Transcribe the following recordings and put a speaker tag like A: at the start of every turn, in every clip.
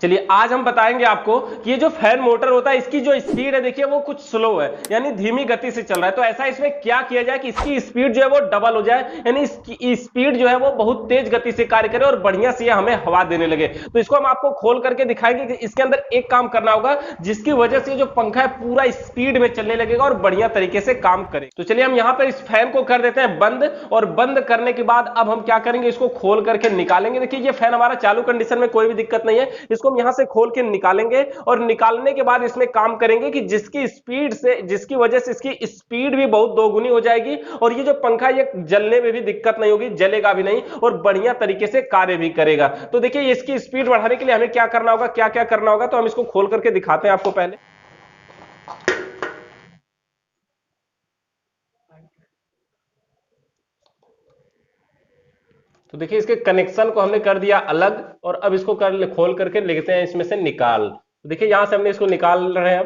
A: चलिए आज हम बताएंगे आपको कि ये जो फैन मोटर होता है इसकी जो स्पीड है देखिए वो कुछ स्लो है, यानी धीमी गति से चल रहा है। तो ऐसा इसमें क्या किया जाए कि इसकी स्पीड जो है वो डबल हो जाए, यानी इसकी स्पीड जो है वो बहुत तेज गति से कार्य करे और बढ़िया से हमें हवा देने लगे। तो इसको हम आपको खोल करके दिखाएंगे कि इसके अंदर एक काम करना होगा जिसकी वजह से जो पंखा है पूरा स्पीड में चलने लगेगा और बढ़िया तरीके से काम करे। तो चलिए हम यहाँ पर इस फैन को कर देते हैं बंद, और बंद करने के बाद अब हम क्या करेंगे, इसको खोल करके निकालेंगे। देखिए ये फैन हमारा चालू कंडीशन में, कोई भी दिक्कत नहीं है। इसको हम यहां से खोल के निकालेंगे और निकालने के बाद इसमें काम करेंगे कि जिसकी स्पीड से, जिसकी वजह से इसकी स्पीड भी बहुत दोगुनी हो जाएगी और ये जो पंखा ये जलने में भी दिक्कत नहीं होगी, जलेगा भी नहीं और बढ़िया तरीके से कार्य भी करेगा। तो देखिए इसकी स्पीड बढ़ाने के लिए हमें क्या करना होगा, क्या क्या करना होगा, तो हम इसको खोल करके दिखाते हैं आपको। पहले तो देखिए इसके कनेक्शन को हमने कर दिया अलग और अब इसको खोल करके लेते हैं इसमें से निकाल। तो देखिए यहां से हमने इसको निकाल रहे हैं।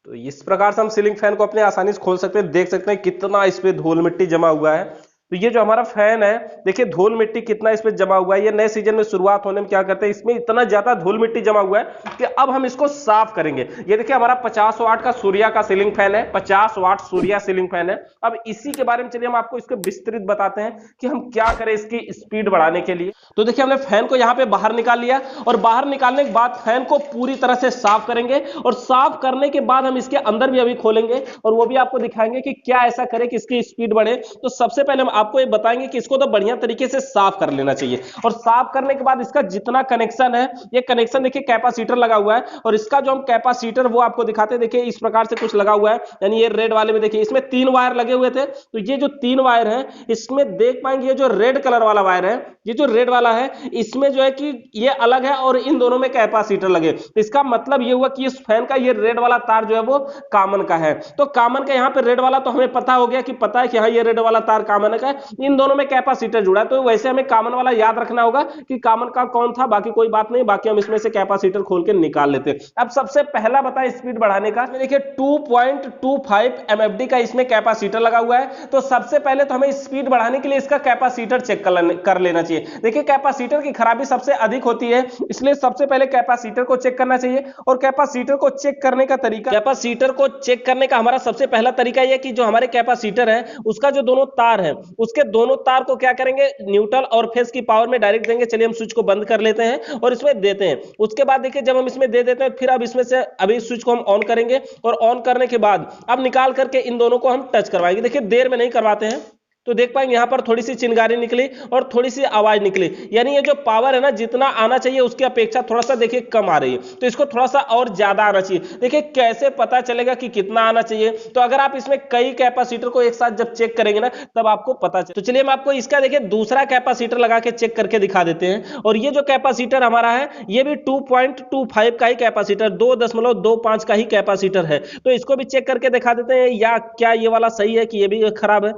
A: तो इस प्रकार से हम सीलिंग फैन को अपने आसानी से खोल सकते हैं। देख सकते हैं कितना इस पे धूल मिट्टी जमा हुआ है। तो ये जो हमारा फैन है देखिए धूल मिट्टी कितना इस पे जमा हुआ है। ये नए सीजन में शुरुआत होने में क्या करते हैं, इसमें इतना ज्यादा धूल मिट्टी जमा हुआ है कि अब हम इसको साफ करेंगे। ये देखिए हमारा 50 वाट का सूर्या का सीलिंग फैन है, 50 वाट सूर्या सीलिंग फैन है। अब इसी के बारे में चलिए हम आपको इसको विस्तृत बताते हैं कि हम क्या करें इसकी स्पीड बढ़ाने के लिए। तो देखिए हमने फैन को यहाँ पे बाहर निकाल लिया और बाहर निकालने के बाद फैन को पूरी तरह से साफ करेंगे और साफ करने के बाद हम इसके अंदर भी अभी खोलेंगे और वो भी आपको दिखाएंगे कि क्या ऐसा करें कि इसकी स्पीड बढ़े। तो सबसे पहले हम आपको ये बताएंगे कि इसको तो बढ़िया तरीके से साफ कर लेना चाहिए और साफ करने के बाद इसका जितना कनेक्शन है, ये कनेक्शन देखिए कैपेसिटर लगा हुआ है और इसका जो हम कैपेसिटर वो आपको दिखाते हैं। देखिए इस प्रकार से कुछ लगा हुआ है, यानी ये रेड वाले में देखिए इसमें 3 वायर लगे हुए थे। तो ये जो 3 वायर है इसमें देख पाएंगे ये जो रेड कलर वाला वायर है, ये जो रेड वाला है इसमें जो है कि ये अलग है और इन दोनों में कैपेसिटर लगे। तो इसका मतलब ये हुआ कि इस फैन का ये रेड वाला तार जो है वो कॉमन का है। तो कॉमन का यहाँ पे रेड वाला तो हमें पता हो गया कि पता है कि हाँ ये रेड वाला तार कॉमन का है, इन दोनों में कैपेसिटर जुड़ा है। तो वैसे हमें कॉमन वाला याद रखना होगा कि कॉमन का कौन था, बाकी कोई बात नहीं। बाकी हम इसमें से कैपेसिटर खोल के निकाल लेते हैं। अब सबसे पहला बताएं स्पीड बढ़ाने का, देखिए 2.25 MFD का इसमें कैपेसिटर लगा हुआ है। तो सबसे पहले तो हमें स्पीड बढ़ाने के लिए इसका कैपेसिटर चेक कर लेना चाहिए। देखिए कैपेसिटर की खराबी सबसे अधिक होती है, इसलिए सबसे पहले कैपेसिटर को चेक करना चाहिए। और कैपेसिटर को चेक करने का तरीका, कैपेसिटर को चेक करने का हमारा सबसे पहला तरीका यह कि जो हमारे कैपेसिटर है उसका जो दोनों तार है उसके दोनों तार को क्या करेंगे, न्यूट्रल और फेज की पावर में डायरेक्ट देंगे। चलिए हम स्विच को बंद कर लेते हैं और इसमें देते हैं। उसके बाद देखिए जब हम इसमें दे देते हैं फिर अब इसमें से अभी स्विच को हम ऑन करेंगे और ऑन करने के बाद अब निकाल करके इन दोनों को हम टच करवाएंगे। देखिए देर में नहीं करवाते हैं। तो देख पाएंगे यहां पर थोड़ी सी चिंगारी निकली और थोड़ी सी आवाज निकली, यानी ये जो पावर है ना जितना आना चाहिए उसकी अपेक्षा थोड़ा सा देखिए कम आ रही है। तो इसको थोड़ा सा और ज्यादा आना चाहिए। देखिए कैसे पता चलेगा कि कितना आना चाहिए, तो अगर आप इसमें कई कैपेसिटर को एक साथ जब चेक करेंगे ना तब आपको पता चले। तो चलिए हम आपको इसका देखिए दूसरा कैपेसिटर लगा के चेक करके दिखा देते हैं। और ये जो कैपेसिटर हमारा है ये भी 2.25 का ही कैपेसिटर, 2.25 का ही कैपेसिटर है। तो इसको भी चेक करके दिखा देते हैं, या क्या ये वाला सही है कि ये भी खराब है।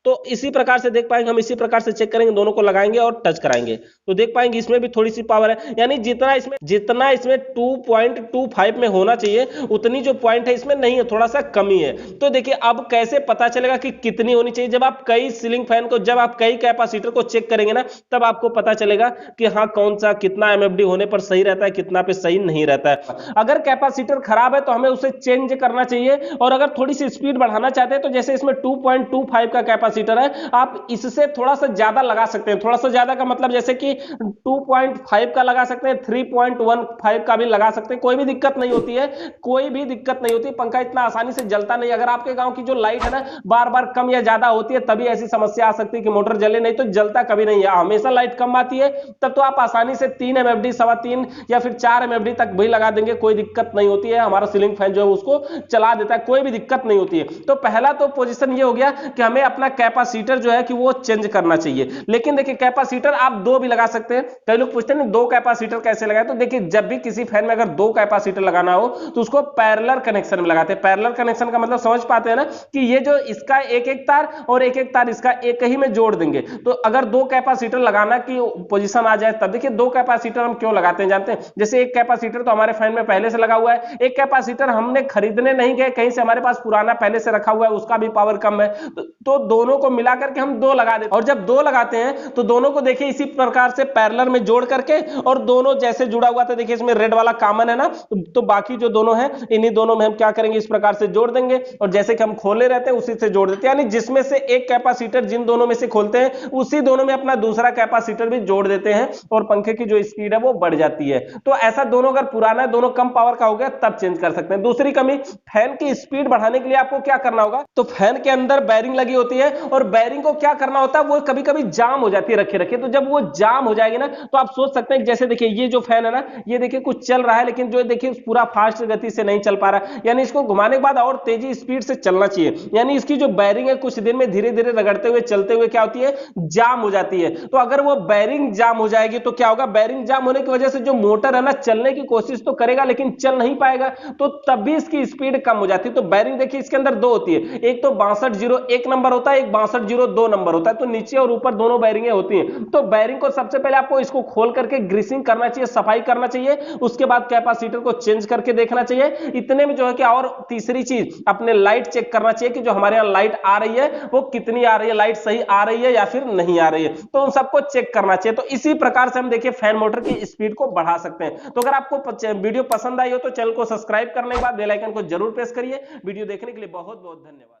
A: तो इसी प्रकार से देख पाएंगे, हम इसी प्रकार से चेक करेंगे, दोनों को लगाएंगे और टच कराएंगे। तो देख पाएंगे इसमें भी थोड़ी सी पावर है, यानी जितना इसमें 2.25 में होना चाहिए उतनी जो पॉइंट है इसमें नहीं है, थोड़ा सा कमी है। तो देखिए अब कैसे पता चलेगा कि कितनी होनी चाहिए, जब आप कई सीलिंग फैन को, जब आप कई कैपेसिटर को चेक करेंगे ना तब आपको पता चलेगा कि हाँ कौन सा कितना MFD होने पर सही रहता है, कितना पे सही नहीं रहता है। अगर कैपेसिटर खराब है तो हमें उसे चेंज करना चाहिए। और अगर थोड़ी सी स्पीड बढ़ाना चाहते हैं तो जैसे इसमें 2.25 का कैपेसिटर है, आप इससे थोड़ा सा ज्यादा लगा सकते हैं। थोड़ा सा ज्यादा का मतलब जैसे कि 2.5 का लगा सकते हैं, 3.15 का भी लगा सकते हैं, कोई भी दिक्कत नहीं होती है, कोई भी दिक्कत नहीं होती। पंखा इतना आसानी से जलता नहीं। अगर आपके गांव की जो लाइट है ना बार बार कम या ज्यादा होती है तभी ऐसी समस्या आ सकती है कि मोटर जले, नहीं तो जलता कभी नहीं है। हमेशा लाइट कम आती है तब तो आप आसानी से 3 MFD, 3.25 या फिर 4 MFD तक भी लगा देंगे, कोई दिक्कत नहीं होती है। हमारा सीलिंग फैन जो है उसको चला देता है, कोई भी दिक्कत नहीं होती है। तो पहला तो पोजीशन ये हो गया कि हमें अपना कैपेसिटर जो है कि वो चेंज करना चाहिए। लेकिन देखिए कैपेसिटर आप 2 भी लगा सकते हैं। कई लोग पूछते हैं 2 कैपेसिटर कैसे लगाए, तो देखिए जब भी किसी फैन में अगर 2 कैपेसिटर लगाना हो तो उसको पैरेलल कनेक्शन में लगाते हैं। पैरेलल कनेक्शन का मतलब समझ पाते हैं ना कि ये जो इसका एक एक तार और एक एक तार इसका एक ही में जोड़ देंगे। तो अगर 2 कैपेसिटर लगाना की पोजीशन आ जाए तब देखिए 2 कैपेसिटर हम क्यों लगाते हैं जानते हैं। जैसे एक कैपेसिटर तो हमारे फैन में पहले से लगा हुआ है, एक कैपेसिटर हमने खरीदने नहीं गए, कहीं से हमारे पास पुराना पहले से रखा हुआ है, उसका भी पावर कम है। तो दोनों दोनों को मिला करके हम 2 लगा देते हैं, और जब 2 लगाते हैं तो दोनों को देखिए इसी प्रकार से पैरेलल में जोड़ करके, और दोनों जैसे जुड़ा हुआ था, देखिए इसमें रेड वाला कॉमन है ना, तो बाकी जो दोनों हैं इन्हीं दोनों में हम क्या करेंगे, इस प्रकार से जोड़ देंगे, और जैसे कि हम खोले रहते हैं उसी से जोड़ देते हैं, यानी जिसमें से एक कैपेसिटर जिन दोनों में से खोलते हैं उसी दोनों में अपना दूसरा कैपेसिटर भी जोड़ देते हैं, और पंखे की जो स्पीड है वो बढ़ जाती है। तो ऐसा दोनों अगर पुराना है, दोनों कम पावर का हो गया, तब चेंज कर सकते हैं। दूसरी कमी, फैन की स्पीड बढ़ाने के लिए आपको क्या करना होगा, तो फैन के अंदर बैरिंग लगी होती है, और बैरिंग को क्या करना होता है, वो कभी कभी जाम हो जाती है रखे रखे, तो जब वो जाम हो जाएगी ना, तो आप सोच सकते हैं जैसे देखिए ये जो फैन है ना, ये देखिए कुछ चल रहा है, लेकिन जो देखिए पूरा फास्ट गति से नहीं चल पा रहा, यानी इसको घुमाने के बाद और तेजी स्पीड से चलना चाहिए, यानी इसकी जो बैरिंग है कुछ दिन में धीरे धीरे रगड़ते हुए चलते हुए क्या होती है, जाम हो जाती है। तो अगर वो बैरिंग जाम हो जाएगी तो क्या होगा, बैरिंग जाम होने की वजह से जो मोटर है ना, चलने की कोशिश तो करेगा लेकिन चल नहीं पाएगा, तो तब भी इसकी स्पीड कम हो जाती है। तो बैरिंग देखिए इसके अंदर 2 होती है, एक तो 6201 नंबर होता है, एक 6202 नंबर होता है, तो नीचे और ऊपर दोनों बैरिंगें होती हैं। तो बैरिंग को सबसे पहले आपको इसको खोल करके ग्रीसिंग करना चाहिए, सफाई करना चाहिए, उसके बाद कैपेसिटर को चेंज करके देखना चाहिए। इतने में जो है कि, और तीसरी चीज अपने लाइट चेक करना चाहिए कि जो हमारे यहां लाइट आ रही है वो कितनी आ रही है, लाइट सही आ रही है या फिर नहीं आ रही है, तो उन सबको चेक करना चाहिए। तो इसी प्रकार से हम देखिए फैन मोटर की स्पीड को बढ़ा सकते हैं। तो अगर आपको वीडियो पसंद आई हो तो चैनल को सब्सक्राइब करने के बाद बेल आइकन को जरूर प्रेस करिए। वीडियो देखने के लिए बहुत बहुत धन्यवाद।